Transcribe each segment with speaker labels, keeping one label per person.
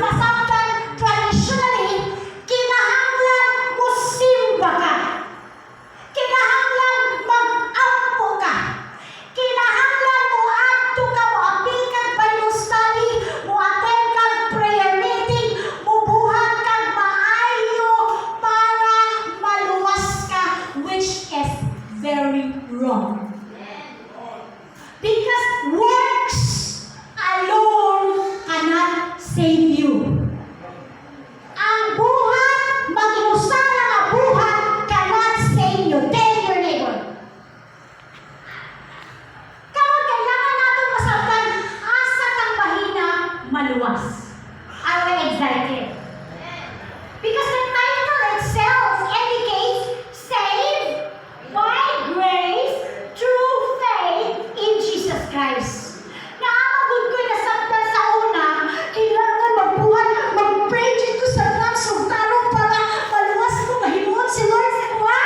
Speaker 1: masabtan traditionally, kinahanglan mo simba ka. Kinahanglan mag-ampo ka. Kinahanglan mo adto ka, mo apil kag Bible study, mo attend kag prayer meeting, mo buhat kag maayo para maluwas ka, which is very wrong. Because works alone cannot save you. Ang buhat, mag-iusa na nga buhat, cannot save you. Tell your neighbor. Kapag kailangan natin masabtan, asa kang mahina, maluwas. Are we excited? Because the title itself indicates saved by grace through faith in Jesus Christ. Naamagod ko nasabtan sa una, kailangan magbuhat, mag-pray dito sa Ram, sugtaro para maluwas ko, mahimuot si Lord sa kuha.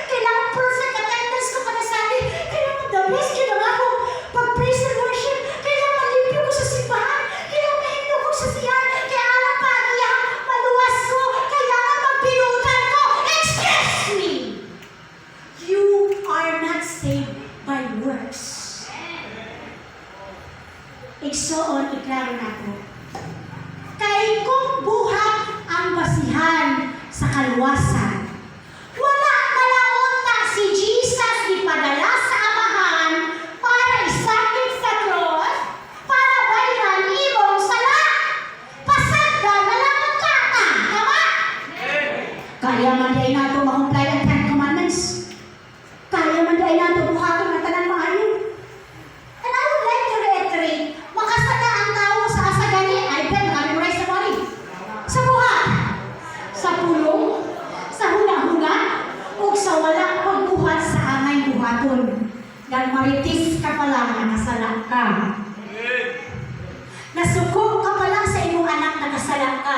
Speaker 1: Kailangan perfect attendance ko para sa akin. Kailangan the best yun ang ako pag-praise and worship. Kailangan limpyo ko sa simbahan. Kailangan mahimuot ko sa siyan. Kaya alam pa niya, maluwas ko. Kailangan magpinutan ko. Excuse me! You are not saved by works. Igsoon, iklaro na ko. Kay kung buhat ang basihan sa kaluwasan, wala malaot na si Jesus ipadala sa amahan para isakit sa cross, para bayaran imong sala. Pasagda na lang ang kata, tama? Kaya man di nato makumply ang 10 commandments. Kaya man di nato buhaton ang tanan maayo. And I would like to reiterate, makasada ang tao sa asagani, ay ben, memorize sa body. Sa buhat, sa pulong, sa huna-huna, o sa walang pagbuhat sa angay buhaton. Dahil maritis ka pa lang na nasala ka. Nasukog ka pa lang sa imong anak na nasala ka.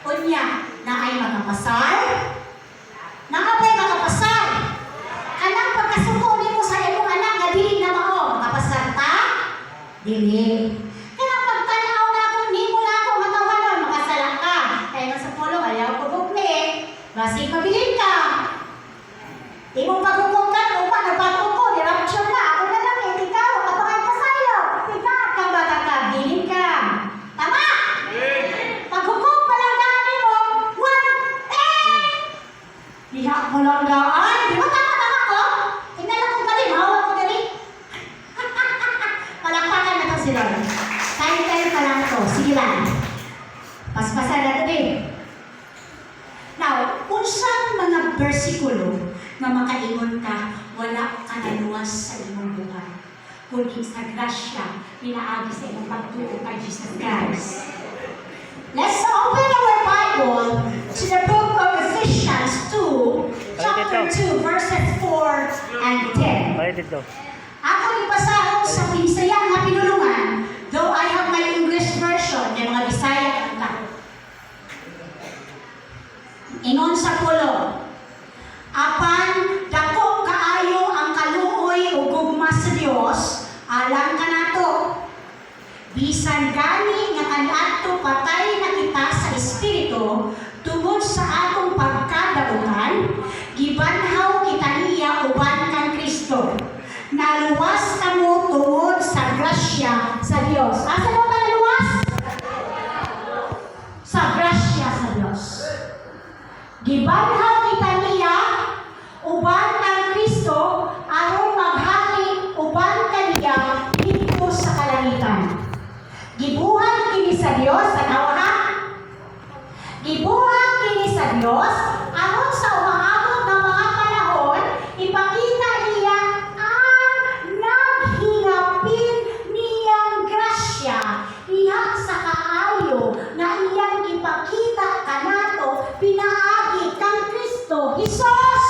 Speaker 1: Unya, na ay makapasal? Nakapay makapasal? Anang pagkasuko nimo sa imong anak na dili na mao, makapasal ta? Dili. Kaya pagtanaw na kung nimo na ako matawanon, makasala ka. Kaya nga sa pulong, ayaw ko bukli. Basig mabilin ka. Di mo paghukom ka, upa, nagbago ko, dirapture na. Ako na lang, ikaw, kapag pa sa'yo. Ikaw, kang bata ka, bilin ka. Tama? Paghukom pa lang daan mo, diha mo lang daan. Di ba tama ko? Tingnan lang kung galing, hawak ko galing. Palakpakan na to si Lord. Tayo pa lang to. Sige lang. Paspasan natin din. Now, unsang mga bersikulo na makaingon ka, wala ka naluwas sa imong buhay. Kundi sa grasya, pinaagi sa imong pagtuo kay Jesus Christ. Let's open our Bible to the book of Ephesians 2, chapter 2, verses 4 and 10.
Speaker 2: Ay, dito.
Speaker 1: Ako ipasahod sa pinsayang na pinulungan, though I have my English version, yung mga Bisaya at iba. Ingon sa pulo, apan dako kaayo ang kaluoy o gugma sa Dios, alam ka nato. Bisan gani nga kaniadto patay na kita sa espiritu tungod sa atong pagkadautan, gibanhaw kita niya uban kang Kristo. Naluwas kamo tungod sa grasya sa Dios. Asa mo ka naluwas? Sa grasya sa Dios. Gibanhaw kita niya uban kang Kristo aron maghali uban kaniya dito sa kalangitan. Gibuhat kini sa Dios, tanawa ha? Gibuhat kini sa Dios aron sa umaabot ng mga panahon, ipakita niya ang naghingapin niyang grasya diha sa kaayo na iyang ipakita kanato pinaagi kang Kristo Jesus.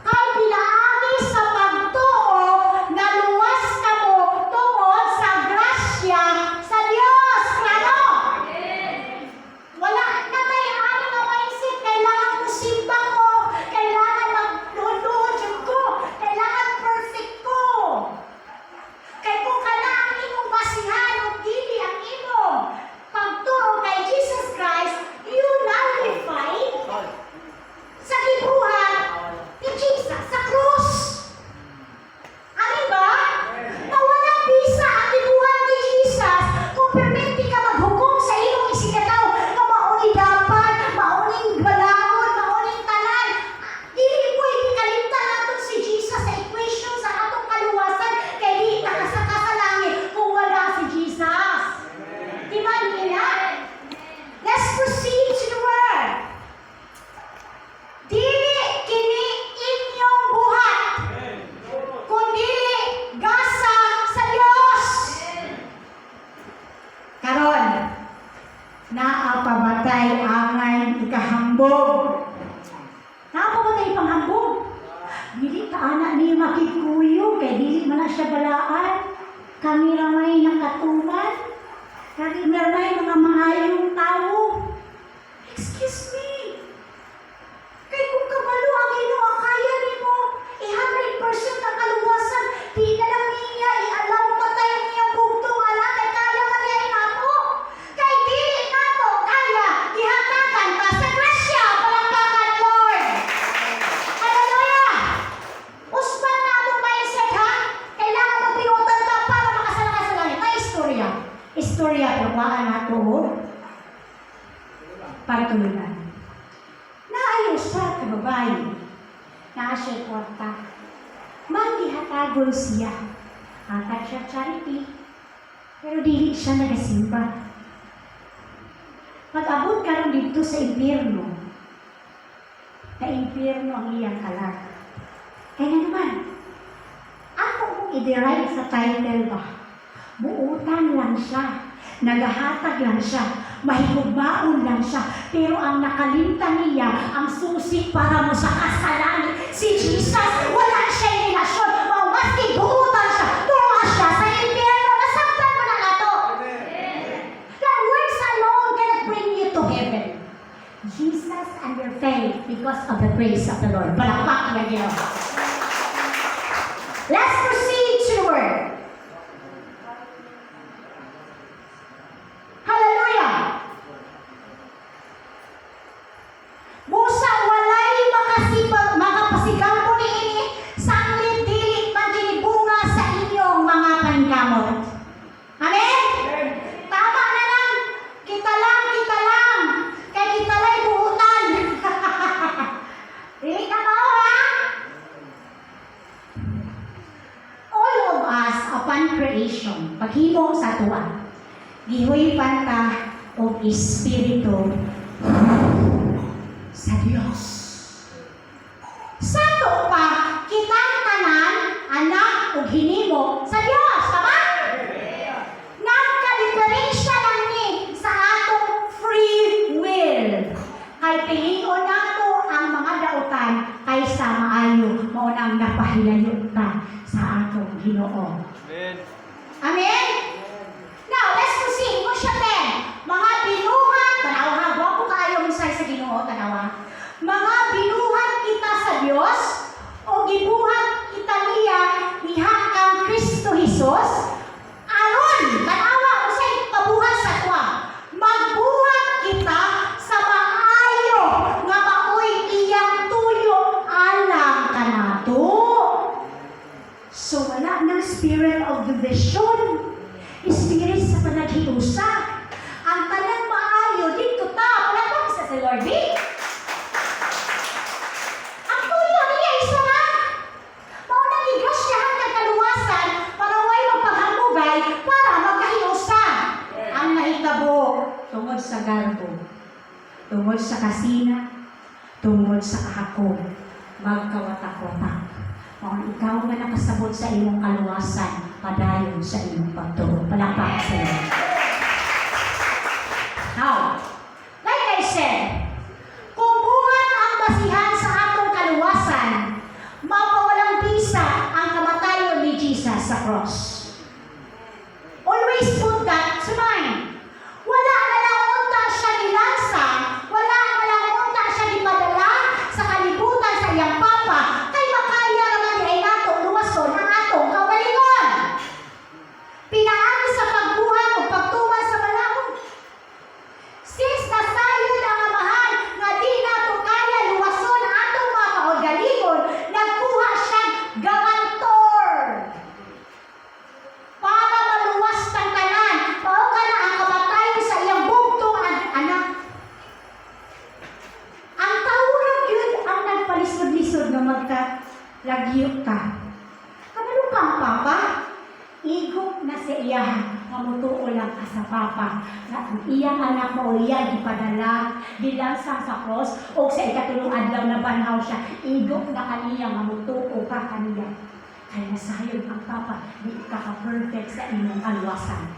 Speaker 1: Kay pinaagi sa pagtuo na luwas kamo tungod sa grasya sa Dios. Klaro? Wala na may ano perminti ka maghukom sa imong isigataw nga mauni dapat, mauning balaod, mauning tanan. Dili pwede kalimtan natin si Jesus sa equation sa atong kaluwasan kay di nakasaka sa langit kung wala si Jesus. Di ba nila? Let's proceed to the word. Dili kini inyong buhat, kundi gasa sa Dios. Karon, naapabatay angay ikahambog. Naapabatay panghambog. Dili ka anak ni makikuyo kay dili man na siya balaan. Kami ramay nakatuman. Kami ramay mga maayong tao. Excuse me. Kay kung kabalo ang Ginoo kaya nimo 100% ang kaluwasan, di na lang niya i-allow patay niya bugtong ala kay kaya man niya nato. Kay dili nato kaya ihatagan ka sa grasya, palakpakan Lord. Hallelujah. Usban na atong mindset ha. Kailangan magpinutan ta para makasalakas sa langit. May istorya. Istorya pagwaan nato. Pagtulunan. Naayos sa kababae. Naa siya kwarta. Manggihatagon siya. Hatag siya charity. Pero dili siya nagasimba. Pag-abot ka rin dito sa impyerno, na impyerno ang iyang kalag. Kaya naman, ako kung i-derive sa title ba, buutan lang siya, nagahatag lang siya, mahigugmaon lang siya, pero ang nakalimtan niya, ang susi para mo sa kasalan, si Jesus, wala siya relasyon, maski buutan siya, tunga siya sa impyerno, nasaktan mo na nato. That works alone cannot bring you to heaven. Jesus and your faith because of the grace of the Lord. Palakpak na Diyos. Let's proceed to the word. Hallelujah! Musa walay makapasigampo niini sanglit dili magilibunga sa inyong mga paningkamot. Amen? Tama na lang. Kita lang. Kay kita lang buutan. Dili ka ba ha? All of us upon creation, paghimo sa tuwa, gihoy-pan ta o espiritu sa Dios. Sa to pa, kitang tanan, anak o hinimo sa Dios. Tama? Nagka-diferensya lang ni sa atong free will. Kay pilion nato ang mga dautan kaysa maayo mao nang napahilayon ta sa atong Ginoo.
Speaker 2: Amen.
Speaker 1: Amen? Now, let's proceed. Mo siya ten. Mga binuhat, tanawa ha, gwapo kaayo misay sa Ginoo, tanawa. Mga binuhat kita sa Dios o gibuhat kita niya diha kang Kristo Jesus. Aron, tanawa usay pabuhat sa tuwa. Magbuhat kita sa maayo nga maoy iyang tuyo alang kanato. So wala ng spirit of division. Spirit sa panaghiusa. Ang tanang maayo dito ta. Wala ba isa sa Lord B? Ang tuyo niya isa na. Maunang igrasyahan ng kaluwasan para way magpaghamugay para magkahiusa. Ang nahitabo tungod sa garbo, tungod sa kasina, tungod sa kahakog, magkawatak-watak. Kung ikaw na nakasabot sa iyong kaluwasan, padayon sa iyong pagtuo. Palakpak sa iyo. Now, like I said, kung buhat ang basihan sa atong kaluwasan, mapawalang bisa ang kamatayon ni Jesus sa cross. Always put that to mind. Wala na lang unta siya nilansa, wala na lang unta siya nipadala sa kalibutan sa iyang papa, kay makaya naman ay nato luwason ang atong kaugalingon. Pinaagi sa pagbuhat o Papa na ang iyang anak mo iyang ipadala gilansang sa cross o sa ikatulong adlaw na banhaw siya igok na kaniya nga mutuo ka kaniya kay nasayod ang Papa di ka perfect sa imong kalwasan.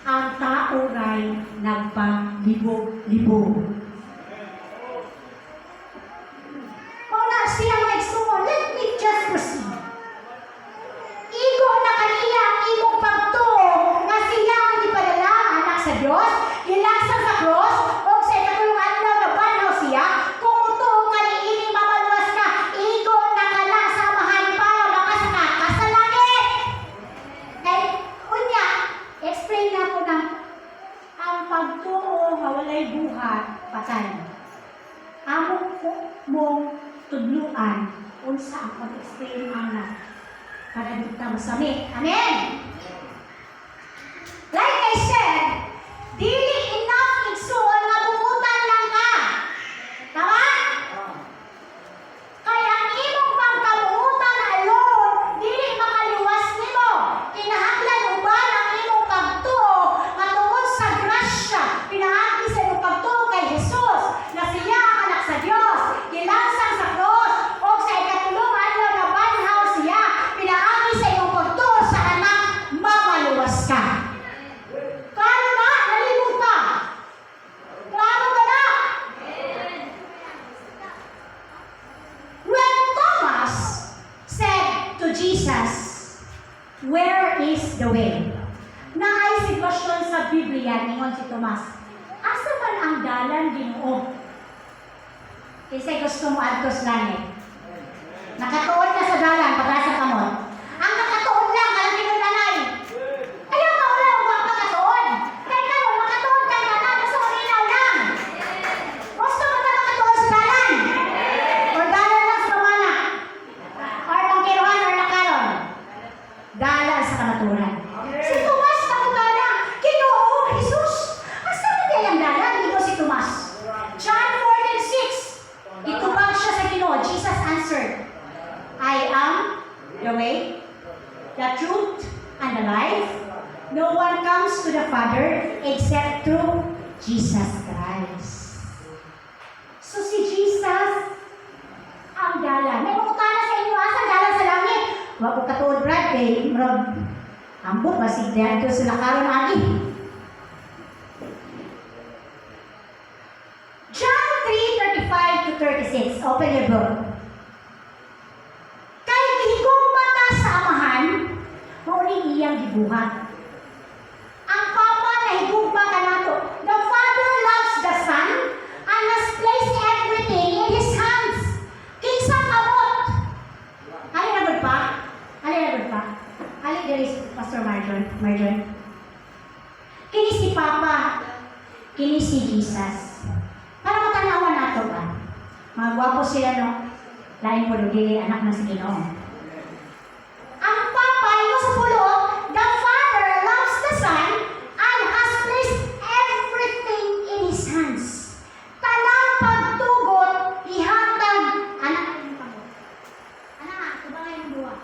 Speaker 1: Ang tao ray nagpalibog-libog. Mauna siya magsumo, let me just proceed. Igo na kaniya ang imong pagtuo nga siya ang ipadala anak sa Dios, gilasan sa cross o sa ikatulong adlaw na banhaw siya, kung mutuo ka ni ining mamaluwas ka, igo na kana sa amahan para makasaka ka sa langit. Kay unya, explain na ko na ang pagtuo nga walay buhat patay. Among mong tudluan unsa ang pag-explain ana para dito masami. Amen! Like I said, dili enough igsuon nga buutan lang ka. Tama? Kaya ang imong pagkabuutan alone, dili makaliwas nimo. Kinahanglan uban ang imong pagtuo nga tungod sa grasya. Pinaagi sa imong pagtuo kay Jesus na siya ang anak sa Dios. Gilansang sa cross o sa ikatulong adlaw na banhaw siya. Pinaagi sa imong pagtuo sa anak, mamaluwas ka. Klaro na? Nalibog ka? Klaro ka na? When Thomas said to Jesus, "Where is the way?" Naay sitwasyon sa Biblia ningon si Tomas. Asa man ang dalan Ginoo? Kasi gusto mo adtos langit. Nakatuon ka sa dalan pag-asa ka mo. Ang nakatuon lang alam ni nanay. Ayaw ka wala o bang makatuon. Kaya ka mo makatuon ka na na gusto mo linaw lang. Gusto mo ka makatuon sa dalan. O dalan lang sa mana. Or pangkiruan or nakaron. Dalan sa kamaturan. Si Tomas nakutana. Ginoo, Jesus. Asa man kaya ang dalan? Dito si Tomas. John 14:6. Itubag siya sa Ginoo. Jesus answered, "I am the way, the truth, and the life. No one comes to the Father except through Jesus Christ." So si Jesus ang dalan. May pagkutana sa inyo, asa dalan sa langit? Huwag ko katuod, Brad, kay Rob. Ambot, basig diyan ito sila karon agi. John 3:35-36. Open your book. Kay gihigugma ta sa amahan, mauni iyang gibuhat. Ang Papa nahigugma kanato. The Father loves the Son and has placed everything in His hands. Kinsa kabot? Alin na gud pa? Alin na gud pa? Alin diri si Pastor Marjon. Kini si Papa, kini si Jesus. Para matanawan nato ba? Mga gwapo sila, no? Lain po dili anak na si Ginoo. Ang Papa, ito sa pulo, the Father loves the Son and has placed everything in His hands. Tanang pagtugot, ihatag, anak, tubangay ng buwa.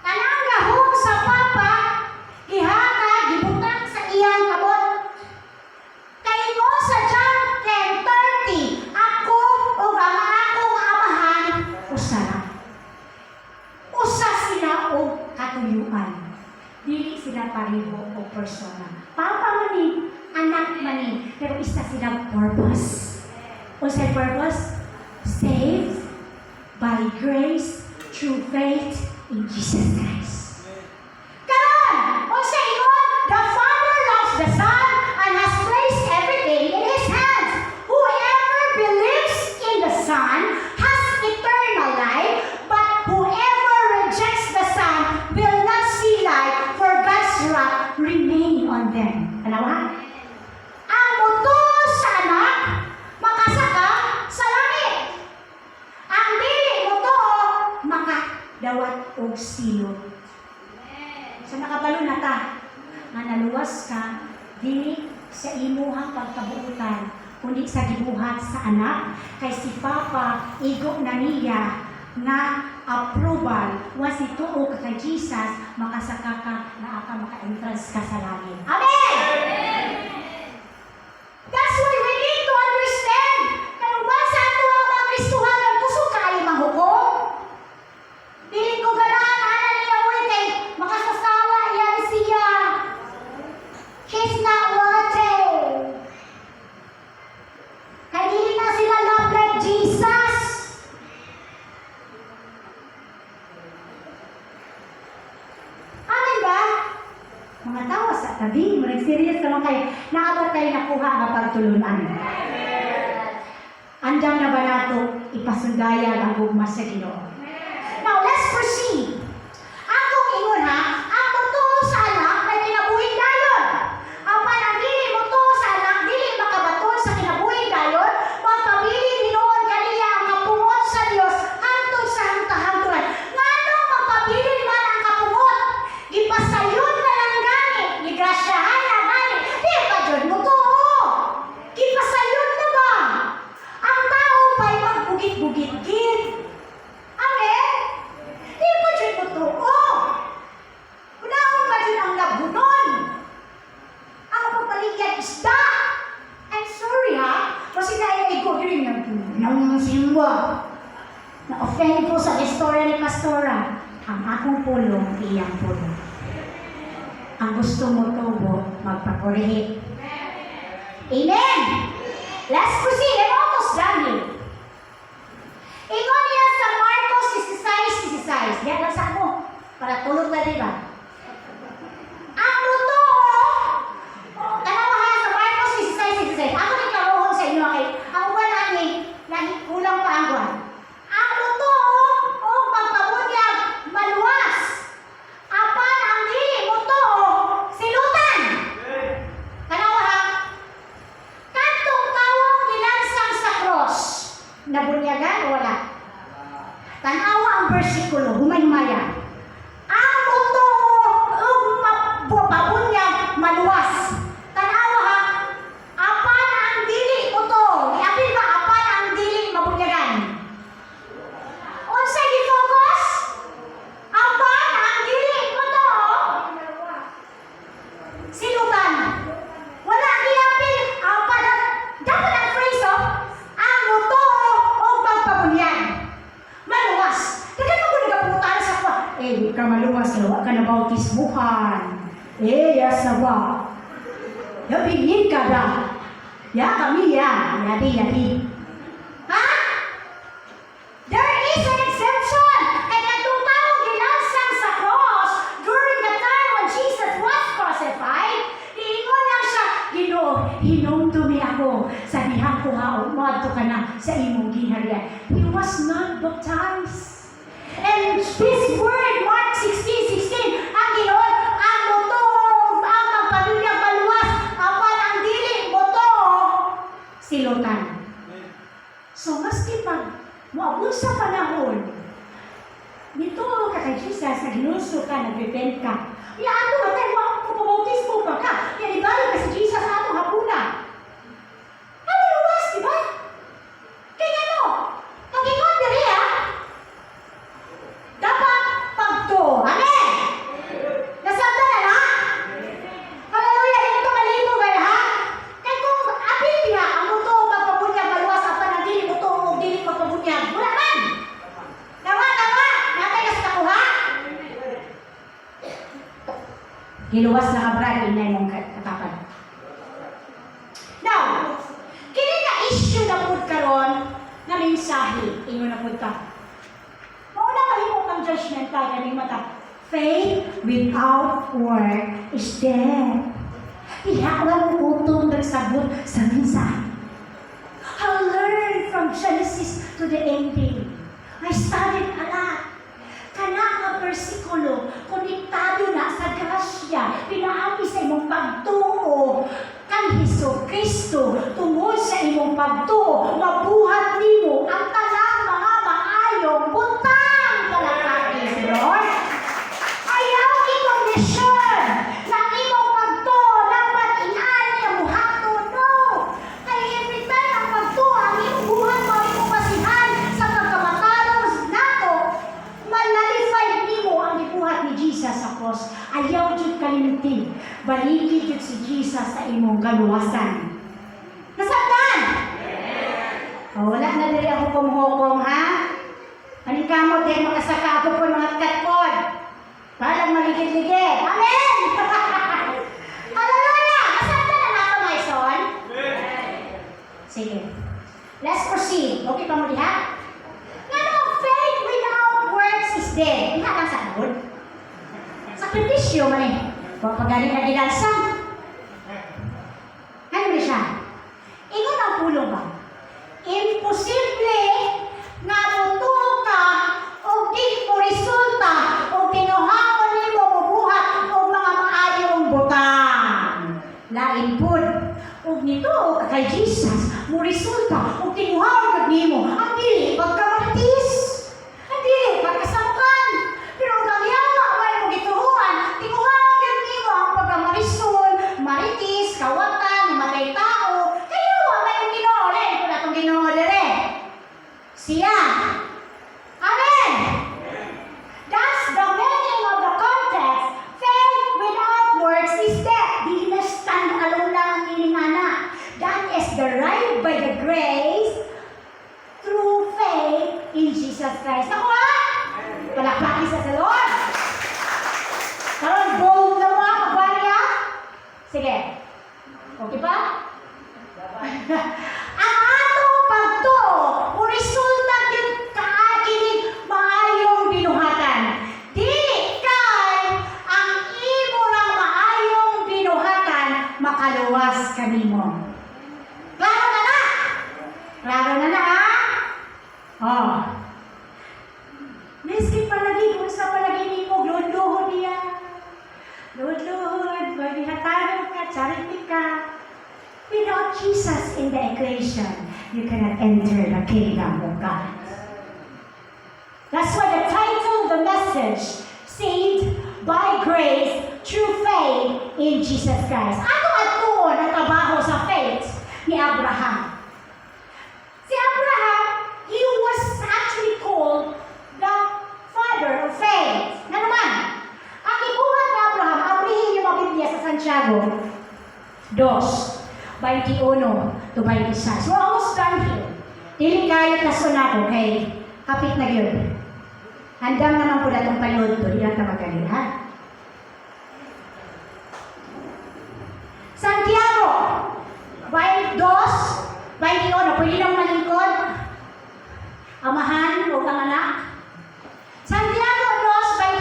Speaker 1: Tanang gahong sa Papa, ihatag, gibutang sa iyang kabot. Kay mo sa John 10:30, ako o ang akong amahan, usara. Usa sila o katuyuan. Dili sila pareho o persona. Papa mani, anak mani, pero isa sila purpose. Unsay purpose? Saved by grace through faith in Jesus Christ. Karon, unsay ingon? The Father loves the Son and has placed everything in His hands. Whoever believes in the Son has eternal life, but whoever rejects the Son will not see life, for God's wrath remain on them. Alawa? Ang muto sa anak, makasaka sa langit. Ang dili muto, makadawat og silot. So nakabalo na ta, nga naluwas ka, dili sa imuhang pagkabuutan, kundi sa gibuhat sa anak, kay si Papa igok na niya nga approval once ituo ka kay Jesus, makasaka ka na aka maka-entrance ka sa langit. Amen! That's why we need to understand kung ba sa ato ang mga Kristuhanan kusog kayo mahukom. Dili ko ganahan ana niya ulit kay makasasawa yan siya. He's not wanted. Kaya dili na sila love like Jesus. Amen ba? Mga tawa sa tabi, mag-serious naman kayo. Naabot tayo nakuha ang pagtulunan. Andam na ba nato ipasundaya ang gugma sa Ginoo? Now, let's proceed. Atong ingon ha, ang totoo sa anak may kinabuhing dayon. Apan ang dili mo to sa anak, dili makabaton sa kinabuhing dayon, magpabili dinoon kaniya ang kapungot sa Dios hangtod sa hangtuhan. Ngano magpabili man ang kapungot? Gipasayon na lang gani, gigrasyahan na gani. Di pa jud mo to. Gipasayon na ba? Ang tao pa'y magbugit-bugit-git. Amen? Di pa dyan mo to. Unahon pa dyan ang labunon. Ang papaligyan isda. I'm sorry ha. Kasi naiigo rin ng simba. Na-offend ko sa istorya ni Pastora. Ang akong pulong, iyang pulong. Ang gusto mo tubo, magpakorehit. Amen! Let's proceed. I'm almost done here. Ingon niya sa Marcos 16:16. Diyan lang sa mo. Para tulog na diba? Ang totoo, tanawa ha sa Marcos 16:16. Ako ni karoon sa inyo kay ang uban nahi kulang pa ang buwan. Ang totoo, o pagpabunyag, maluwas. Apan ang dili mo to, silutan. Tanawa ha. Kantong tawong gilansang sa cross. Nabunyagan o wala? Tanawa ang versikulo, humay-maya. Ang totoo, pabunyag, maluwas. Tanawa ha, apan ang dili mo to. Iapil ba, apan ang dili mabunyagan? Unsay gi-focus? Apan ang dili mo to. Silutan. Wala giapil, apan ang, dapat ang phrase ang totoo o pagpabunyag. Maluwas. Dagan mo nagapunta sa kwa. Di ka maluwas, lawa ka na bautismuhan. Yasawa. Yapingin ka ba? Ya kami ya. Yadi. Ha? There is an exception. And itong tao ginansang sa cross during the time when Jesus was crucified, iingon na siya, Ginoo, hinumdumi ako. Sabihan ko ha, umadto ka na sa imong ginharian. He was not baptized. And this word, Mark 16:16, ang Ginoo, ang totoo, ang magpadulyag maluwas, apan ang dili mo to, silutan. So, maski pag muabot sa panahon, nito ka kay Jesus, nagluso ka, nagrepent ka. Ya, ato ba tayo, pumabautismo pa ka. Yan, ibalik ka si Jesus sa atong hapuna. Ano luwas, di ba? Kaya ano? Pag-ingon diri ha? Dapat pagto. Amen! Nasabda na na? Hallelujah! Ito malibo ba ha? Kaya kung apil niya, ang muto magpabunyag maluwas sa panadili, muto o dili magpabunyag. Wala man! Tawa! Natay ka sa takuha? Giluwas na kabrad, inay mong katapan. Now, kini na issue na po karon na mensahe, inyo na po ta. Mauna mahimo kang judgmental, ganing mata. Faith without work is dead. Ihaklan mo utong nagsabot sa mensahe. I learned from Genesis to the ending. I studied a lot. Kana nga bersikulo, konektado na sa grasya, pinaagi sa imong pagtuo kang Hesukristo, tungod sa imong pagtuo, mabuhat nimo ang tanang mga maayong butang kalakakis, Lord. Ayaw i-condition na imong pagtuo dapat inani ang buhato, no. Kaya every time ang pagtuo, ang imong buhat mo, imong masihan sa pagkabatalong nato, isip si Jesus sa imong kaluwasan. Nasabtan? O, wala na dali ako kumuhukom, ha? Manikamot din, makasaka ako po mga katkod. Parang maligid-ligid. Amen! Hallelujah! Nasabtan na nato, my son? Sige. Let's proceed. Okay pa mo diha? Nga faith without works is dead. Diha lang sa Lord. Sakripisyo man eh. Huwag pagaling na gilansan. Ano na siya? Ingon ang pulo ba? Imposible nga mutuo ka o di mo resulta o tinuhaon ni mo mabuhat o mga maayong butang. Lain pud. O nito kay Jesus mo resulta o tinuhaon ni mo ang dili pagkamaritis. Ang dili pagkasamukan. Pero ang kagyawa may mo gituhuan, tinuhaon ni mo ang pagkamarisul, maritis, kawatan, matay tao. Kayawa may mo ginoole. Ito na itong ginoole rin. Siya. Amen! That's the meaning of the context. Faith without works is dead. Di na stand alone lang ang iningana. That is derived by the grace through faith in Jesus Christ. Nakuha? Palakpakin sa Lord. Karon, bold na mo ang magwalya? Sige. Okay pa? Ang atong pagtuo o resulta din kaakinig maayong binuhatan. Dili kay ang imo lang maayong binuhatan makaluwas kanimo. Klaro na na? Klaro na na, ha? Oh. Miski palagi kung sa palagi mo, luhod-luhod niya. Luhod-luhod, magbihataro ka, charity ka. Without Jesus in the equation, you cannot enter the kingdom of God. That's why the title of the message, Saved by Grace Through Faith in Jesus Christ. Ano atuon ang trabaho sa faith ni Abraham? Si Abraham, he was actually called the father of faith. Na naman, ang ibuhat ni Abraham, abrihin yung mga Biblia sa Santiago 2:21 to 26. We're almost done here. Dili kayo kasunado kay kapit na yun. Handang naman po na itong payod to, di lang na magaling, ha? Santiago 2:21, pwede nang malingkod. Amahan o ang anak. Santiago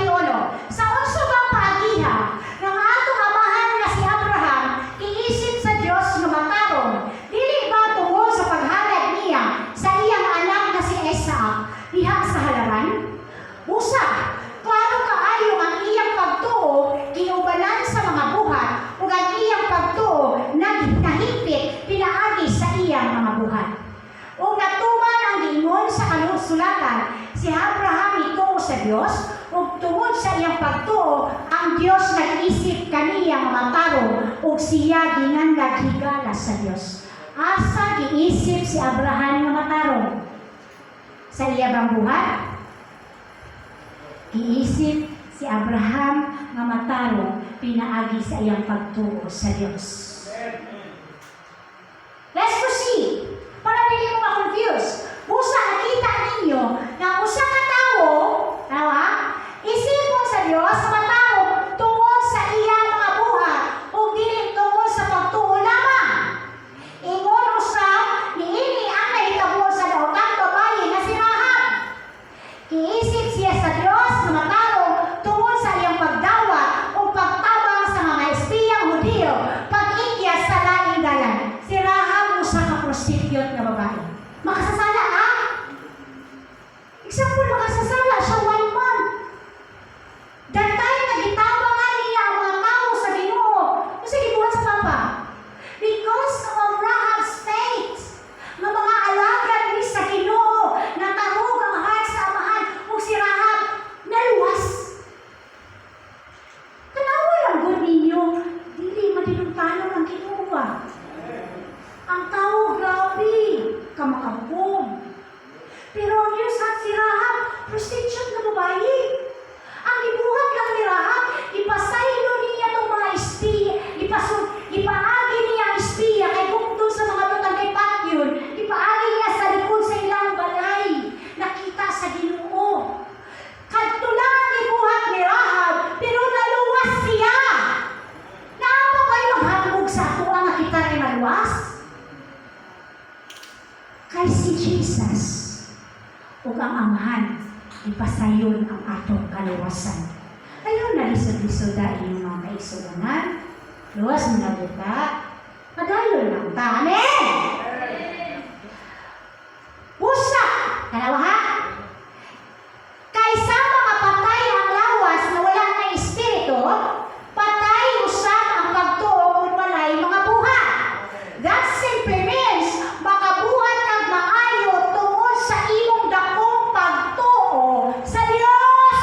Speaker 1: 2:21, sa unso bang paagiha ng atong amahan nga si Abraham, iisip sa Dios nga matarong, dili ba tungod sa paghalad niya sa iyang anak nga si Isaac diha sa halaran? Usa, klaro kaayo ang iyang pagtuo giubalan sa mga buhat ug ang iyang pagtuo nahigpit pinaagi sa iyang mga buhat. Ug natuman ang giingon sa kanusulatan, si Abraham ituo sa Dios ug tungod sa iyang pagtuo ang Dios nag-isip kaniyang matarong ug siya ginangag higala sa Dios. Asa giisip si Abraham nga matarong? Sa iyang buhat? Giisip si Abraham nga matarong pinaagi sa iyang pagtuo sa Dios. Let's proceed. Para dili mo ma-confuse. Usa nakita ninyo na usa ka tawo, tawa, isipon sa Dios matarong tungod sa iyang mga buhat ug dili tungod sa pagtuo lamang. Ingon usab niini ang nahitabo sa daotang babayi nga si Rahab. Giisip siya sa Dios nga matarong tungod sa iyang pagdawat o pagtabang sa mga espiyang Hudiyo pag-igya sa laing dalan. Si Rahab usa ka prostitute nga babae. Makasasala, ha? Example, makasasala siya 1 month. That time na gitabangan niya ang mga tao sa Ginoo. Kasi gibuhat sa Papa. Because of Rahab's faith, ng mga alagad ni sa Ginoo, natarog ang heart sa amahan, ug si Rahab naluwas. Tanawa lang gud ninyo, dili madinungtanon ang Ginoo. Ang tao, grabe, kamakabog. Pero ang Diyos at si Rahab, prostitute sa ato nga kita rin maluwas? Kay si Jesus o ang Amahan ipasayon ang atong kaluwasan. Ayaw na lisod-lisod dahil yung mga kaigsuganan. Luwas mo na kita. Padayon lang ta. Amen! Busa! Dalawa ha? Kaysa mga patay ang lawas na wala na espiritu, patay usap ang pagtuo kung walay mga buhat. That simply means makabuhat kag maayo tungod sa imong dakong pagtuo sa Dios.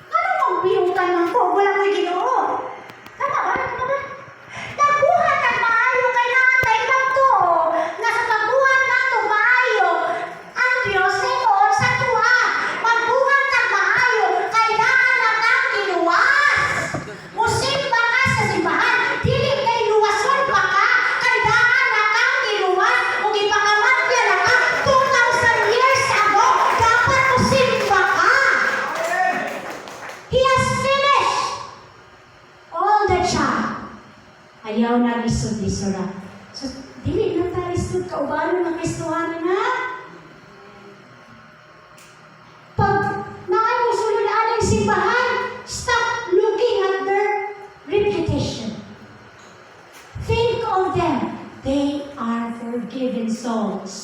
Speaker 1: Ano mong biutan man ko? Wala ko'y Ginoo. Tama ba? Tama ba? Nagbuhat kag maayo kay natay pagtuo na sa pagbuhat nato maayo ang Dios ituon sa tuwa. Magbuhat kag maayo kay naanap ang giluwas. Musimba ka sa simbahan, dili kay luwason pa ka, kay naanap ang giluwas ug ipakamatya na ka 2,000 years ago. Dapat musimba ka. He has finished all the job. Ayaw na lisod-lisod. So, dili na ta lisod kaubalo ng Kristohanon na. Pag naay mo sulod aning simbahan, stop looking at their reputation. Think of them. They are forgiven souls.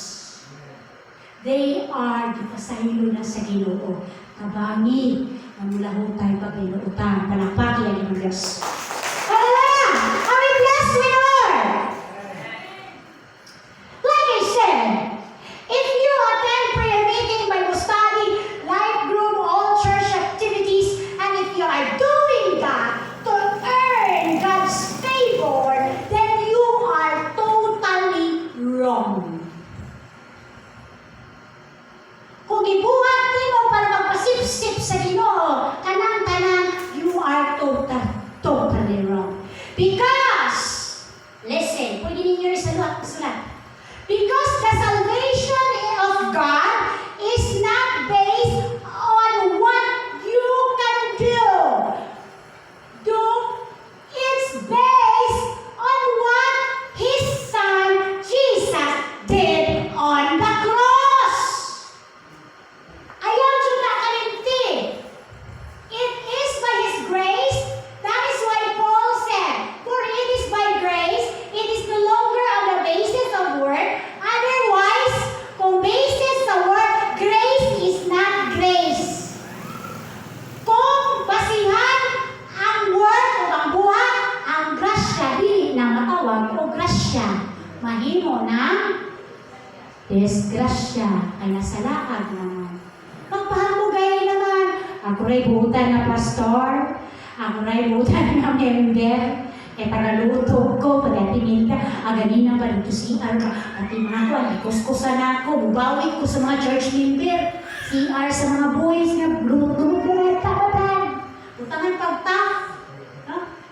Speaker 1: They are gipasaylo na sa Ginoo. Tabangi, namulahutay pagbinuutan, palakpaki ang Ginoo Diyos. Hallelujah! Are we blessed with the Lord? Like I said, if you attend prayer meeting, Bible study, life group, all church activities, and if you are doing that to earn God's favor, then you are totally wrong. Kung ibuhat nimo para magpasipsip sa Ginoo, kanang-tanan, you are totally wrong. Because, listen, pwede ninyo rin sulat. Because the salvation of God is not based on what you can do. It's based on what His Son Jesus did on the cross. Ayaw dyan na kalimti. It is by His grace. That is why Paul said, for it is by grace, it is no longer on the basis of work. Otherwise, kung basis sa work, grace is not grace. Kung basihan ang work o ang buhat, ang grasya, dili na matawag o grasya, mahimo ng disgrasya, ay nasalakad naman. Magpahamugay naman. Ako rin buhutan na pastor. Ako rin buhutan na member. Eh, panaluto ko, pagatiminta. Ganina pa dito CR ka. Katima ko, kuskusan ako. Bubawit ko sa mga church member. CR sa mga boys na lumubungan tapatan. Utangan pagtaf.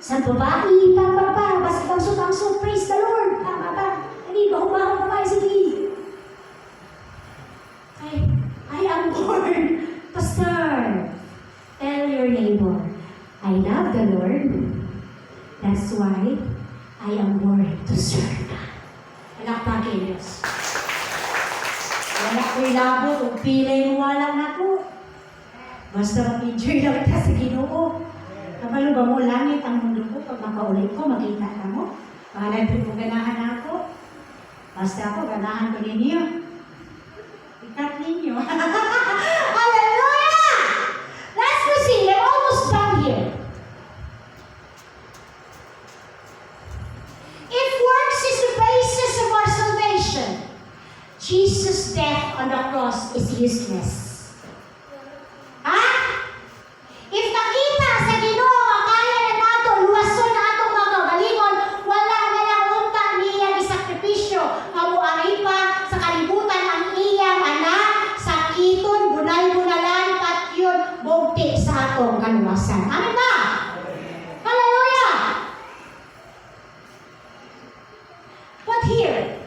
Speaker 1: Sa babae, tama ba? Basta tangso, praise the Lord. Tama ba? Hindi, baho-baho pa kayo, sige. I am born. Pastor, tell your neighbor, I love the Lord. That's why I am born to serve God. Palakpakin Diyos. Wala ko'y labot o pilay mo wala na ko. Basta mag-enjoy lang kita sa Ginoo. Kabalo ba mo langit ang mundo ko pag makaulit ko, makita ka mo. Pahalan po kung ganahan ako. Basta ako, ganahan ko ninyo. Ikat ninyo. Hallelujah! Let's proceed. I'm almost done here. If works is the basis of our salvation, Jesus' death on the cross is useless. Ha? If nakita sa Ginoo ang kaya na nato, luwason na atong mga kagalingon, wala na lang unta niya isakripisyo. Kamuari pa sa kalibutan ang iyang anak, sakiton, bunal-bunalan, patyon, bugti sa atong kaluwasan. Amen ba? Hallelujah! But here,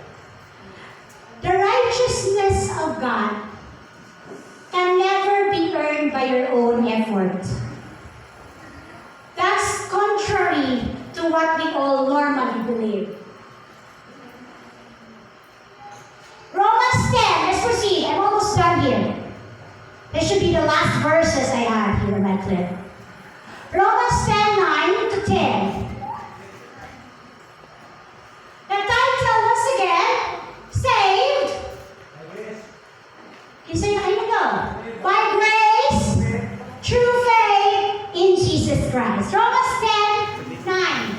Speaker 1: the righteousness of God what we all normally believe. Romans 10, let's proceed. I'm almost done here. This should be the last verses I have here in my clip. Romans 10, 9 to 10. The title, once again, Saved. Can you say it? Here we go. By grace, through faith in Jesus Christ. Romans 10, 9.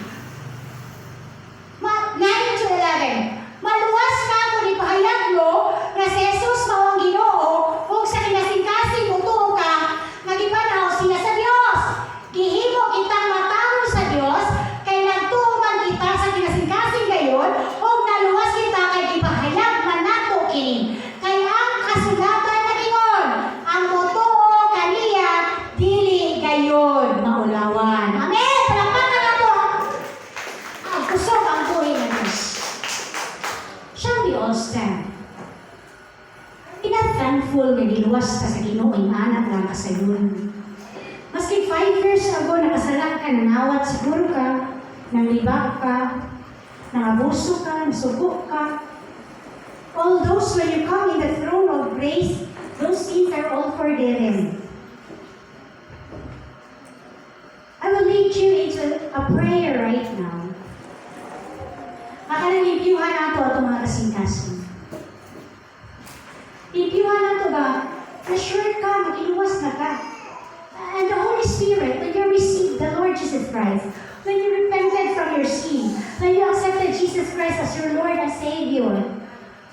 Speaker 1: 9 to 11. Maluwas ka kung ipahayag mo na si Jesus mao ang Ginoo ug sa kinasing-kasing mutuo ka nagipanaw sila sa Dios. Gihimo kitang matawag sa Dios kay nagtuo man kita sa kinasing-kasing gayon ug naluwas kita kay ipahayag man nato kini. Kay ang kasulatan nagingon, ang mutuo kaniya dili gayon maulawan. Amen. Palakpakan nato. Ang kusog ang buhay ng Diyos. Shall we all stand? Thankful na niluwas ka sa Ginoo ang anak lang ka sa yun. Maski 5 years ago nakasalang ka, nanawat siguro ka, nanglibak ka, nangabuso ka, nasuko ka. All those when you come in the throne of grace, those sins are all forgiven. I will lead you into a prayer right now. Makaralibyuhan nato itong mga kasing-kasing. Libyuhan nato ba, na-sure ka, mag-iluwas na ka. And the Holy Spirit, when you receive the Lord Jesus Christ, when you repented from your sin, when you accepted Jesus Christ as your Lord and Savior,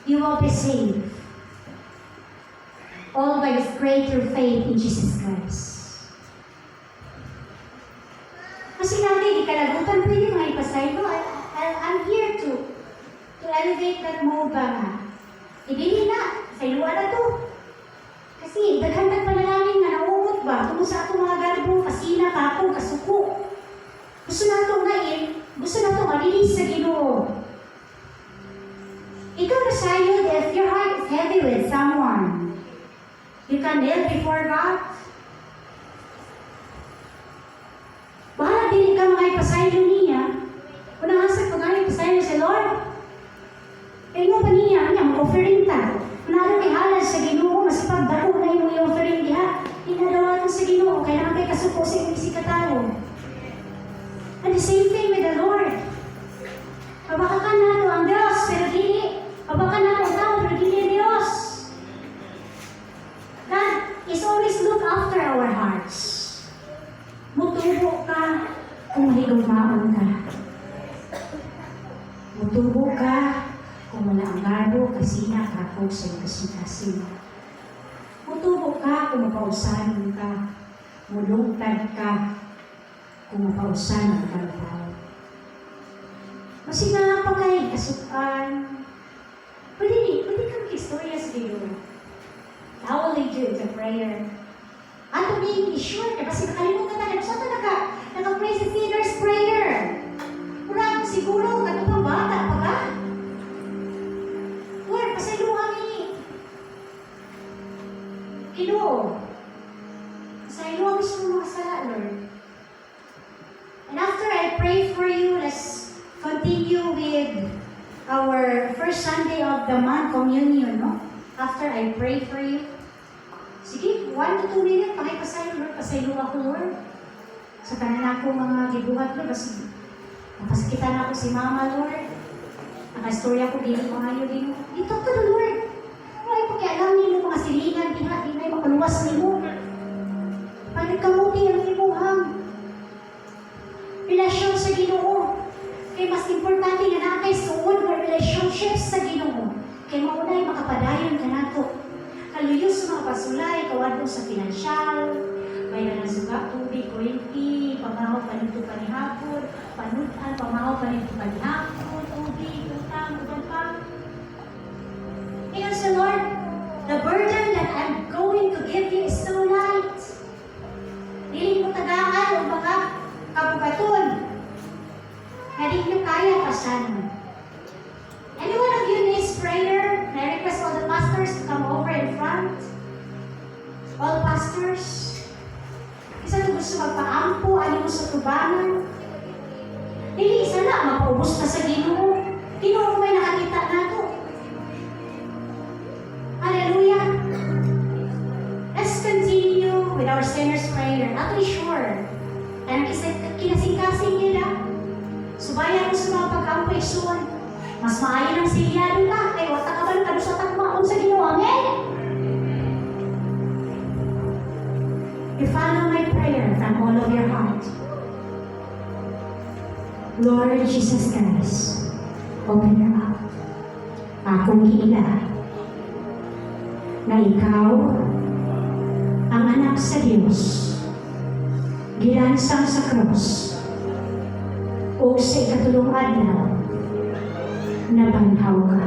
Speaker 1: you will be saved. All by His greater faith in Jesus Christ. Kasi natin, di kalagutan, pwede mga ipasay ko. I'm here to elevate that mode ba nga. Ibili na, sa iluwa na to. Kasi, daghantag panalangin nga nauumot ba? Tungkol sa atong mga galibong kasina, kapong, kasuko. Gusto na ito ngayon, gusto na ito malinis sa Ginoo. Ikaw na sayod, if your heart is heavy with someone, you can kneel before God. Bahala din ka mga ipasaylo niya. Kung nangasag pa nga ipasaylo si Lord, kaya mo pa niya, mag-offering ta. Kunalo kay halal sa Ginoo, mas pagdako na yung i-offering diha. Inadawa sa Ginoo, kaya naman kay kasuko sa yung isi katao. And the same thing with the Lord. Pabakakan na ito ang Diyos, pero dili. Pabakakan na ito ang tao, pero dili ang Diyos. God is always look after our hearts. Mutubo ka kung mahigugmaon ka. Mutubo ka kung wala ang garbo, kasina, kapog sa kasing-kasing. Mutubo ka kung mapausahan ka. Mulungtad ka kung mapausahan ka tao. Kasi nga pa kay kasukan. Pwede kang istorya sa Ginoo. I will lead you into prayer. Ato being sure ka, kasi nakalimutan na, saan na naka-pray sa sinner's prayer? Mura, siguro, katupang bata pa ka? Lord, pasaluhan ni Ginoo. Pasaluhan mo siya mga sala, Lord. And after I pray for you, let's continue with our first Sunday of the month communion, no? After I pray for you. Sige, 1 to 2 minutes, pakipasaylo, Lord. Pasaylo ako, Lord. Sa tanan ako mga gibuhat, Lord. Napasakitan ako si Mama, Lord. Nakastorya ko, dito mga yun. Dito ka na, Lord. Ay, pakialam niyo mga silingan, di na makaluwas niyo. Pagkamuti ang imuhang relasyon sa Ginoo. Kaya mas importante nga na kay suod ng relationships sa Ginoo. Kaya maunay makapadayon ka na to. Kaluyos sa mga pasulay, kawad mo sa pinansyal, bayaran ng suga, tubig, kuwenti, pamahaw panito panihapon, panutan, pamahaw panito panihapon, tubig, utang, uban pa. Kaya sa Lord, the burden that I'm going to give you is so light. Dili mo tagaan o mga kabugaton na di nyo kaya pasan. Any one of you needs prayer? I request all the pastors to come over in front. All pastors. Isa ito gusto magpaampo, ano mo sa tubangan. Dili focus ka sa Ginoo. Ginoo may nakakita nato. Hallelujah. Let's continue with our sinner's prayer. Ato sure. Ang kinasing-kasing nila. Subayan mo sa mga pag-ampay suwan. Mas maayon ang silyado ka. Kaya wata ka ba ng kadus at akmaon sa Ginoo. Amen? You follow my prayer from all of your heart. Lord Jesus Christ, open your mouth. Akong giila na ikaw ang anak sa Diyos, gilansang sa krus, o sa ikatulong adlaw, nabanhaw ka.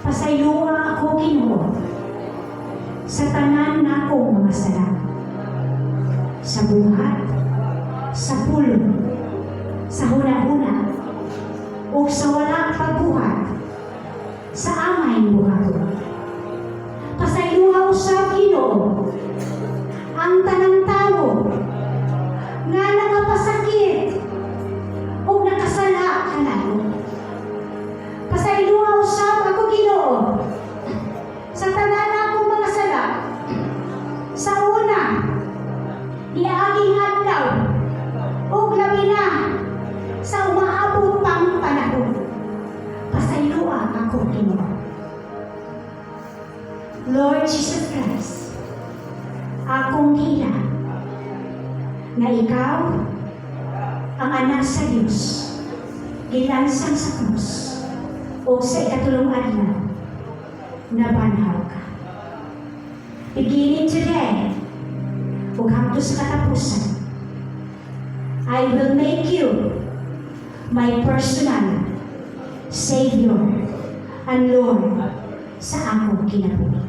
Speaker 1: Pasayloa ako, Ginoo, sa tanan na akong mga sala, sa buhat, sa pulong, sa huna-huna, o sa walang pagbuhat, sa amay buhat. Pasayloa sa Ginoo, ang tanang tao nga nakapasakit o nakasala kanako. Pasayloa sa ako, Ginoo, sa tanan akong mga sala, sa una, niaging adlaw, o labi na, sa umaabot pang panahon. Pasayloa ako, Ginoo. Lord Jesus Christ, akong hila na ikaw ang anak sa Diyos, gilansang sa krus, o sa ikatulong adlaw, nabanhaw ka. Beginning today, ug hangtod sa katapusan, I will make you my personal Savior and Lord sa akong kinabuhi.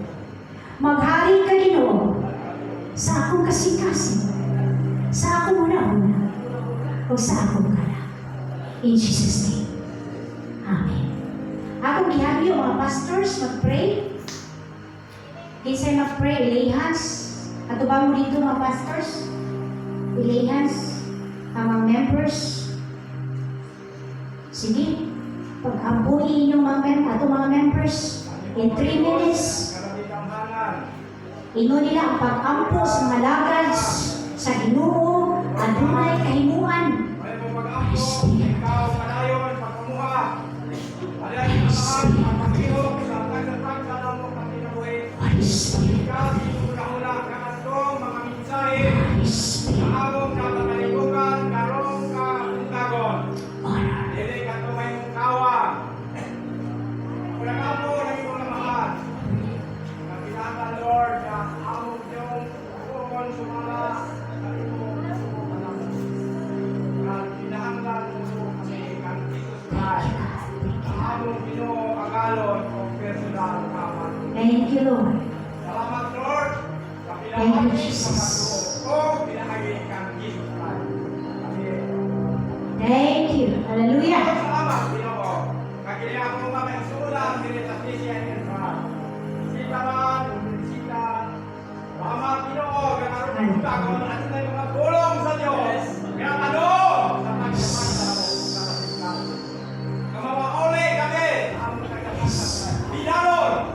Speaker 1: Maghari ka, Ginoo, sa akong kasing-kasing, sa akong una-una, o sa akong kala. In Jesus' name. Amen. Akong gihabi yung mga pastors mag-pray. Kinsay mag-pray, lay hands. Ato ba mo dito mga pastors? Lay hands. Ang mga members. Sige. Pag-ampuin yung mga members. In 3 minutes. Ingon nila ang pag-ampo sa mga lagads sa Ginoo, adunay kahimuan. Thank you, Lord.
Speaker 2: Salamat, Lord.
Speaker 1: Thank you, Jesus. Thank you. Hallelujah.
Speaker 2: Salamat, Ginoo. Kagili ako mga maisulan diri sa Christian Israel. Sita man, sita. Salamat, Ginoo, kanaron kita ko at sa mga tulong sa Dios. Kaya ano? Sa pagkaman sa mga kamawaole kami ang kagalasan. Binaron.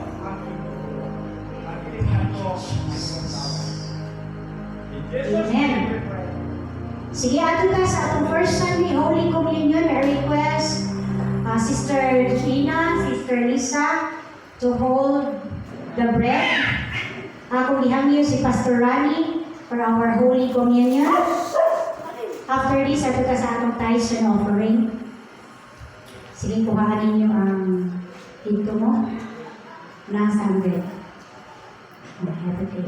Speaker 1: Amen. Sige, ato ka sa atong first Sunday Holy Communion, may request Sister Gina, Sister Lisa to hold the bread. Ako gihangyo si Pastor Rani for our Holy Communion. After this, ato ka sa atong tithes and offering. Sige, kuhaan ninyo ang pinto mo. Nasa ang bread.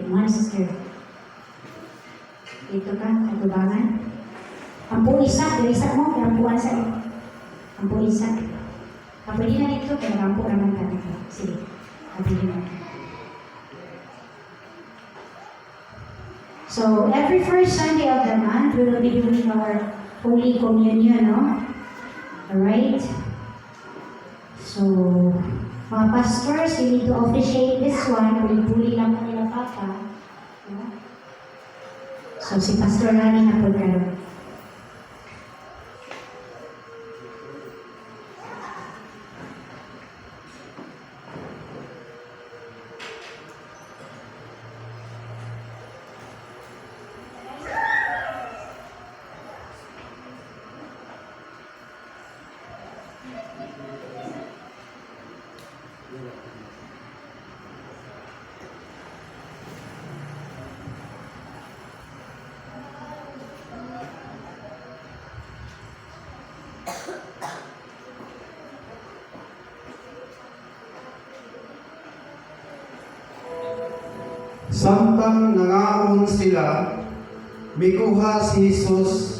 Speaker 1: One sister. Dito ka, katubangan. Ampo isa, isa mo, kaya ampuan sa iyo. Ampo isa. Pwede na dito, kaya ampo naman ka dito. Sige, pwede na. So, every first Sunday of the month, we will be doing our Holy Communion, no? Alright? So, mga pastors, you need to officiate this one. Huli-huli lang po nila Papa. No? So, si Pastor Rani na po kayo.
Speaker 3: Samtang nangaon sila, mikuha si Jesus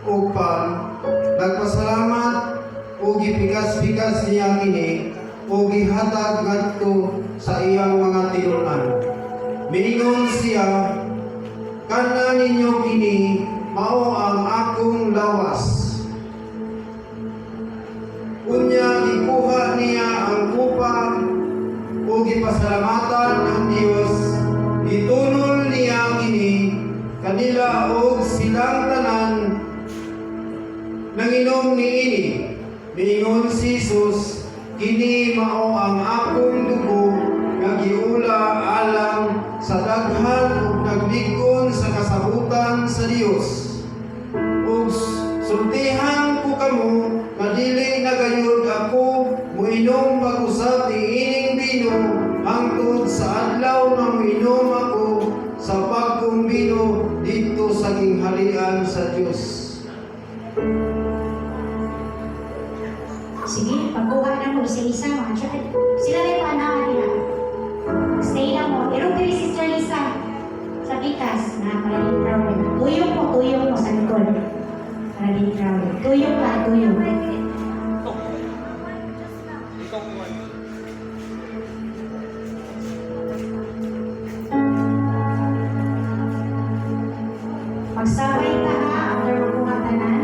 Speaker 3: upan nagpasalamat o gipikas-pikas niya kini o gihatag ngadto sa iyang mga tinunan. Miingon siya, kana ninyo kini mao ang akong lawas. Unya gikuha niya ang kupa o gipasalamatan ang Dios, gitunol niya kini kanila og silang tanan nanginom niini. Miingon si Jesus, kini mao ang akong dugo nga giula alang sa daghan ug naglig-on sa kasabutan sa Dios. Ug sultihan ko kamo nga dili na gayud ako muinom pag-usab ni ining bino hangtod sa adlaw nga muinom ako sa bagong bino dito sa gingharian sa Dios.
Speaker 1: Sige, pagkuha na mo isa-isa mga church. Sila rin pa na nila. Stay lang mo. Pero kay Sister Lisa, sa pikas na paraling crowd. Tuyong mo sa likod. Paraling crowd. Tuyong ka, tuyong. Magsabay ka ha, after makuha tanan.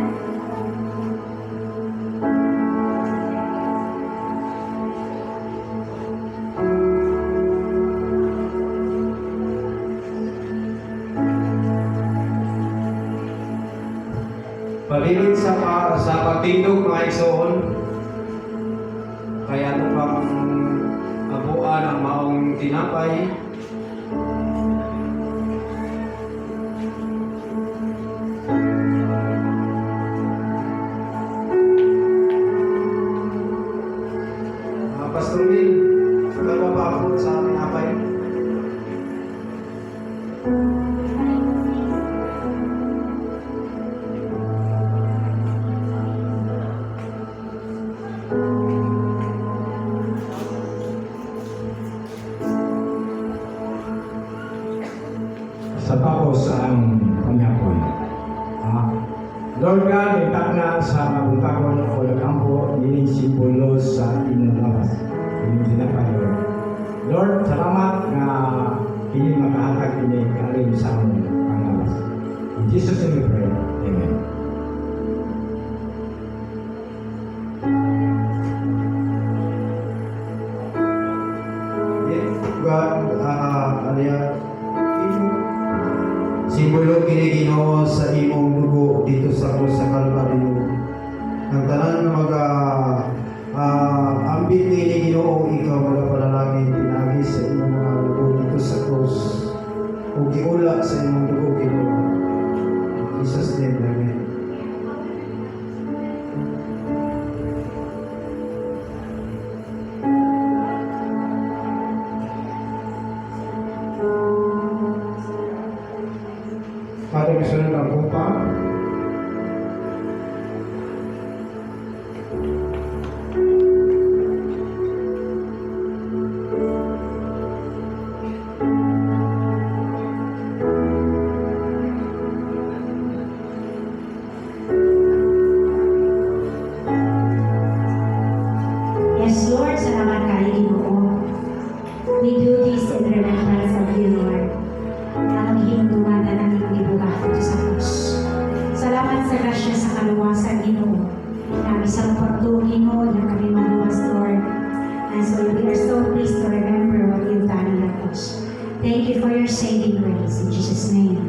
Speaker 3: Palilid sa pagtindog mga igsoon, kaya ito pang abuan ang maong tinapay. Pastor Will, magpapakot sa tinapay.
Speaker 2: Sa tapos ang panyapon. Lord God, itakna sa mabutakon o lagampo, nining simbolo sa inyong lawas. Inyong sinapay, Lord. Lord, salamat na ini makahatag ini kalim sa among panglawas. In Jesus' name we pray. Amen.
Speaker 3: God, simbolo kini Ginoo sa imong dugo dito sa krus sa Kalbaryo. Ang tanan ambit ni Ginoo, ikaw magapanalangin pinagi sa imong mga dugo dito sa krus ug giula sa imong dugo Ginoo. In Jesus' name, amen.
Speaker 2: Father, kasunod ang kupa.
Speaker 1: Yes, Lord, salamat kayo, Ginoo. We do this in remembrance of you, Lord. Ang hinungan na ng iyong ibugat ito sa krus. Salamat sa grasya sa kaluwasan, Ginoo. Namin sa pagtuo, Ginoo, na kami maluwas, Lord. And so we are so pleased to remember what you've done in the cross. Thank you for your saving grace. In Jesus' name.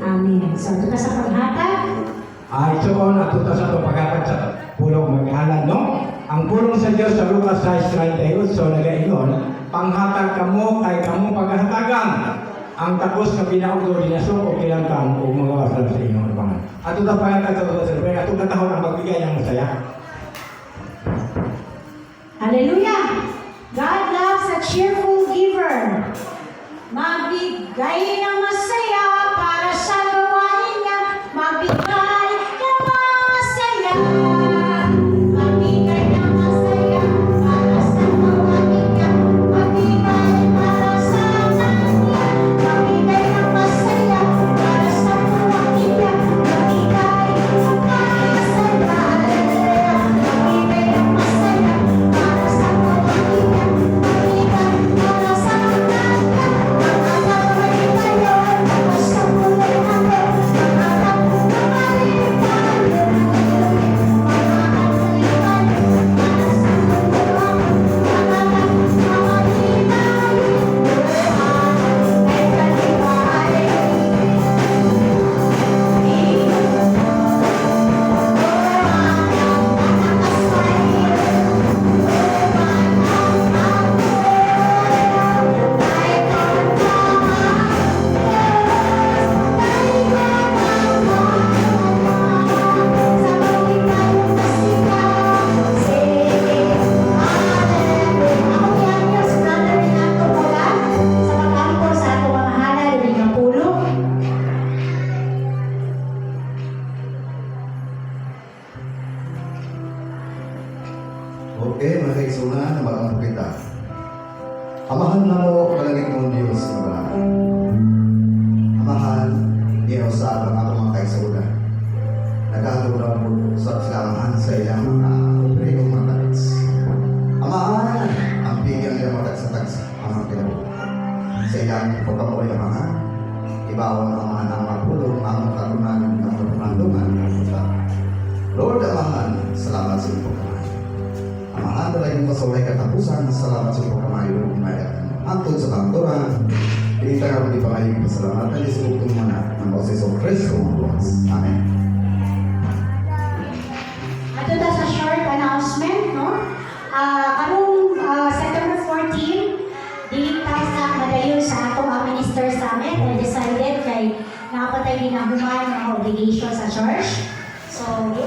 Speaker 1: Amen. So, ito ka sa paghatag.
Speaker 2: Ito ko na tuta sa pagkakad sa pulong maghalan, no? Ang pulong sa Diyos sa Lucas 6:38, so nagaingon, panghatag kamo kay kamo paghatagan. Ang tapos na pinaudo dinasok o kinantang o mga wasal sa inyong pangan. At ito na pagkakad sa Lucas 6:38, at ito na tahon ang magbigay ng masaya.
Speaker 3: Okay, mga kaigsunan, magampo kita. Amahan na mo, kalangit mong Diyos, mabalakay. Amahan, niyo sa abang ako mga kaigsunan. Nagkatulong po sa silamahan sa ilang mga operikong mga talis. Amahan, ang bigyan nila mga tagsa-tagsa, ang kinabuhi. Sa ilang pagkamuloy ang mga ibawang ang mga namapulong, ang kagunan, ang pagmandungan, Lord, amahan, salamat sa iyong pagkamay. Amahan, dalay mong pasulay katapusan, salamat sa iyong pagkamay, Lord, umayan. Antod sa kantoran, pinita nga kong ipangayong pasalamatan, isubugtong mana ng Moses o Cristo, mga buwas. Amen.
Speaker 1: Ato ta sa short announcement, no? Karong September 14, dili ta sa madayon sa atong minister summit, I decided kay nakapatay ginahuman ng obligation sa church. So,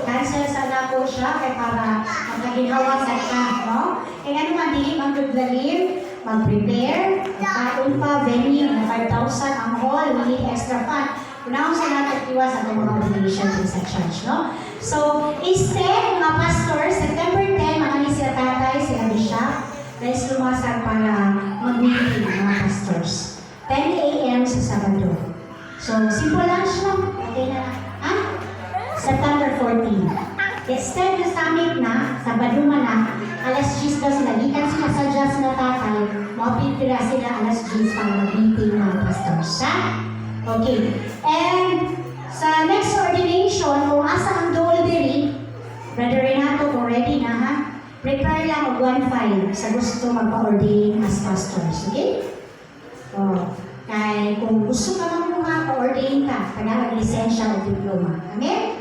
Speaker 1: cancel sana po siya kay para magkaginhawa sa ka, no? Kaya ano man, dili magdudlalim, mag-prepare, magkaroon pa, venue na 5,000 ang hall, we need extra fund. Unahon sa natin iwas ang mga obligations sa church, no? So, instead, mga pastors, September 10, mga ni sila tatay, sila bishop, guys, lumasag para mag-meeting mga pastors. 10 a.m. sa Sabado. So, simple lang siya. Okay na. Ha? September 14. Instead na summit na, Sabado man na, alas 10 daw sila. Gikan sila sa Diyos na tatay, mapipira sila alas 10 para mag-meeting mga pastors. Ha? Okay. And sa next ordination, kung asa ang dole diri, Brother Renato, kung ready na ha, prepare lang og 1-5 sa gusto magpa-ordain as pastors. Okay? Oh. Kaya kung gusto ka lang mga pa-ordain ka, kailangan lisensya o diploma. Amen?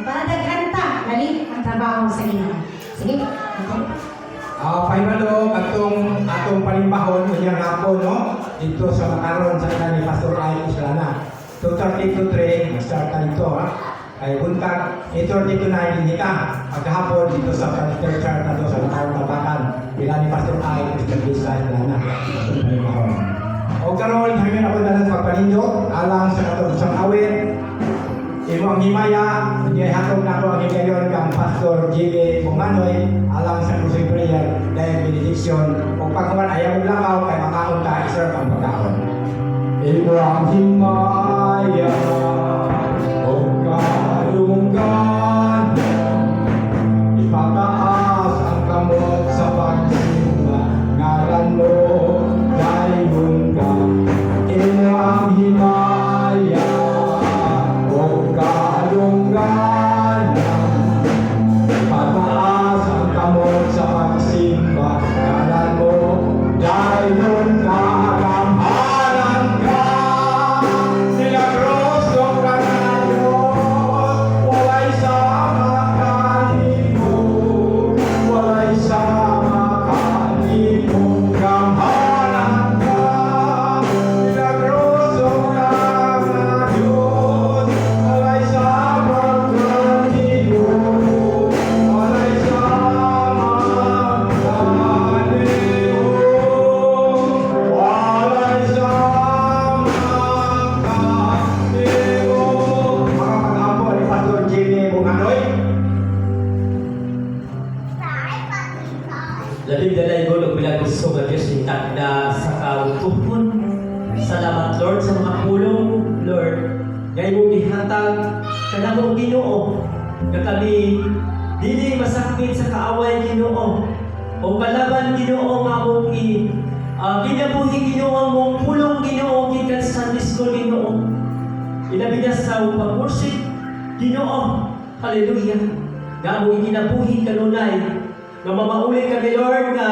Speaker 1: Para daghan ta, dali ang trabaho sa Ginoo. Sige. Okay.
Speaker 2: Paimalo, atong palimbahon, yung hapon, no? Dito sa makaron sa kanila ni Pastor Ryan Islana. 2:30 to 3, mag-start na dito, ha? Ay buntag, 8:30 to 9, hindi ka. Pagkahapon, dito sa Pastor Church na to, sa makarong tapakan. Bila ni Pastor Ryan Islana. Atong palimbahon. O karon, hanggang ako na lang pagpanindo, alang sa katong isang awit. Imo ang himaya, niya hatong na ako ang higayon kang Pastor J.B. Bunganoy, alang sa closing prayer, dahil benediction, kung pagkaman ayaw lakaw, kay makaon ka, iserve ang pagkaon. Imo ang himaya, o kalunggan, ipataas ang kamot sa pagsimba, ngalan mo, dayon ka. Imo ang himaya, pataas ang kamot sa pagsimba, ngalan mo, dayon ka, kamhalan ka, milagroso ka na Diyos, walay sama kanimo, walay sama kanimo, kamhalan ka, milagroso ka na Diyos, walay sama kanimo, walay sama kanimo, walay sama kanimo. Mga pag-apo ni Pastor J.B. Bunganoy.
Speaker 4: Labing dalay ko nung pinagusto ng Diyos ni na sa kautuhon. Salamat Lord sa mga pulong, Lord. Ngayon mong ihatag ka na mong Ginoo na kami dili masakit sa kaaway Ginoo o palaban Ginoo nga mong ginabuhi Ginoo ang mong pulong Ginoo gikan sa Sunday School Ginoo. Ilabi na sa pag-worship Ginoo. Hallelujah. Nga mong ginabuhi kanunay na mamauli kami Lord na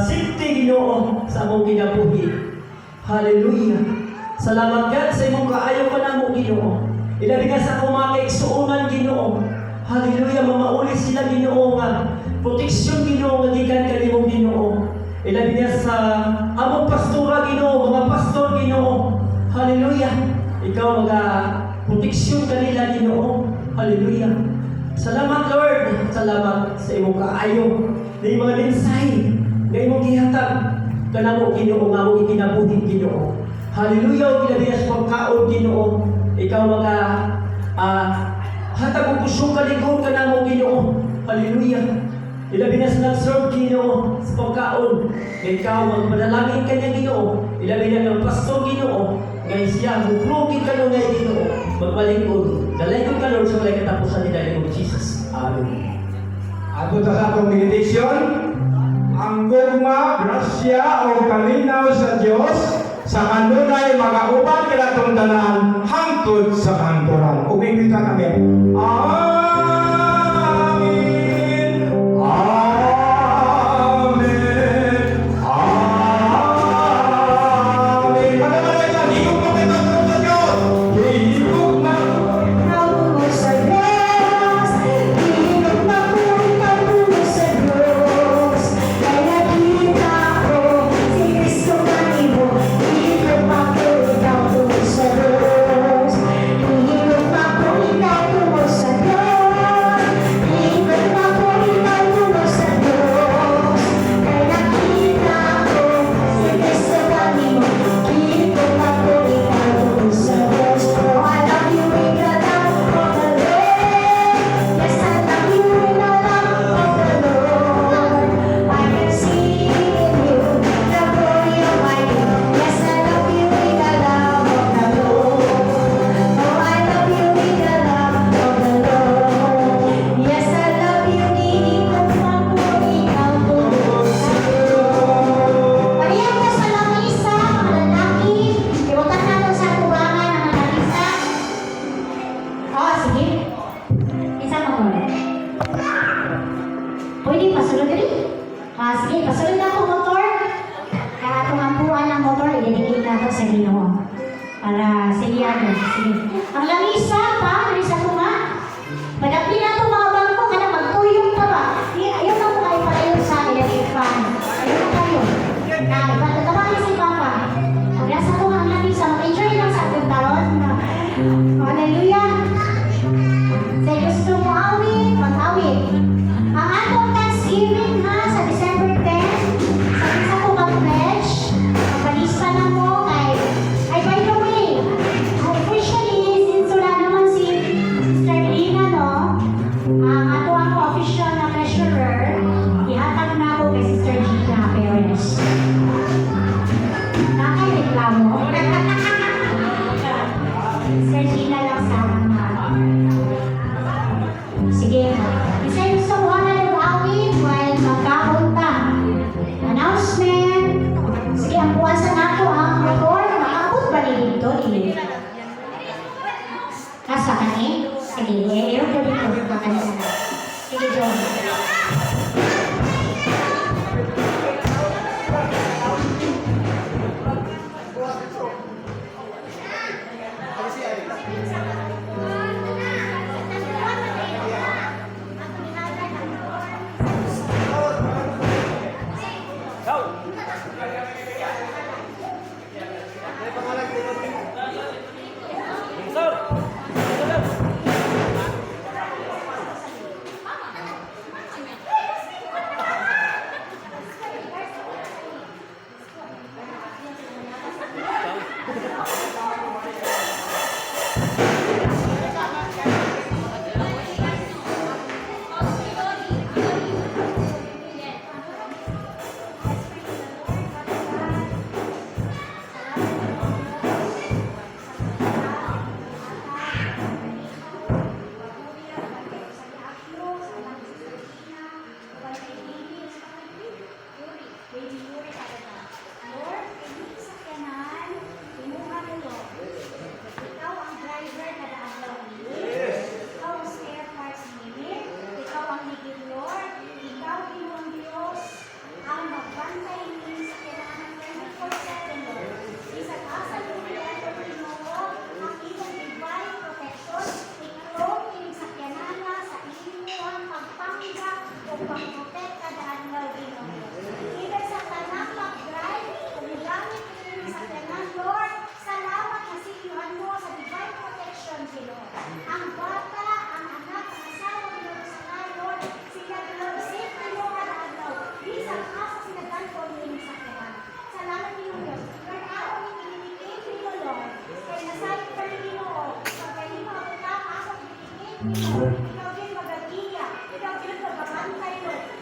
Speaker 4: safety Ginoo sa among ginabuhi. Hallelujah. Salamat God sa imong kaayo ka na mo Ginoo. Ilabi na sa akong mga kaigsuonan Ginoo. Hallelujah. Mamauli sila Ginoo nga proteksyon Ginoo nga gikan kanimo Ginoo. Ilabi na sa among pastora Ginoo, mga pastor Ginoo. Hallelujah. Ikaw mga proteksyon kanila Ginoo. Hallelujah. Salamat Lord. Salamat sa imong kaayo. Na mga mensahe na imong gihatag kanamo Ginoo nga mo ikinabuhi Ginoo. Hallelujah. Ilabi na sa pagkaon Ginoo. Ikaw mga hatag og kusog kaligod kanamo Ginoo. Hallelujah. Ilabi na sa nag-serve Ginoo sa pagkaon. Ikaw ang manalangin kanya Ginoo. Ilabi na ng pastor Ginoo. Ngayon siya, huklugin ka nung ngayon Ginoo. Magmalikod. Dalaygon ka Lord sa walay katapusan ni Dalig of Jesus. Amen.
Speaker 2: Ato sa atong meditation, ang gugma, grasya o kalinaw sa Dios sa kanunay magauban kinatong tanan hangtod sa kantoran. Umingwit ka kami. Amen. Amen. Amen. Pagkakalay sa higog na may tatong sa Diyos. Higog na.
Speaker 1: Pariyan ka sa lamisa, mga lalaki. Iwatan nato sa kubangan ng mga lamisa. Sige. Isa mo ko. Pwede pasulod rin? Sige, pasulod na ako motor. Kaya itong ampuan ng motor, i-dedicate na ito sa Ginoo. Para sa iyado. Sige. Ang lamisa pa, lamisa ko nga. Padapli na itong mga bangko, kada magtuyong ka ba? Ayaw na po kayo pareho sa electric fan. Ayaw na kayo. Ipatatawagin si Papa. Kaya sa itong ang lamisa, mag-enjoy lang sa ating taon. Hallelujah. Sa gusto mo awit, mag-awit. Ang atong Thanksgiving ha, sa December 10, sa isa ko mag-pledge, magpalista na mo kay, by the way, officially, since wala naman si Sister Lina, no, ang ato ang official na treasurer, ihatag na ako kay Sister Gina Perez. Nakareklamo. Sister Gina lang sa sige. Isa yung sa buwan na nag-awit while magkahunta. Announcement. Sige, ang buwan sa nato ang motor. Makakot ba dito? Asa ka ni? Sige, i-aero ko dito. Sige, John. Ikaw din mag-agiya. Ikaw din magbabantay, Lord.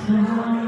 Speaker 4: Sabah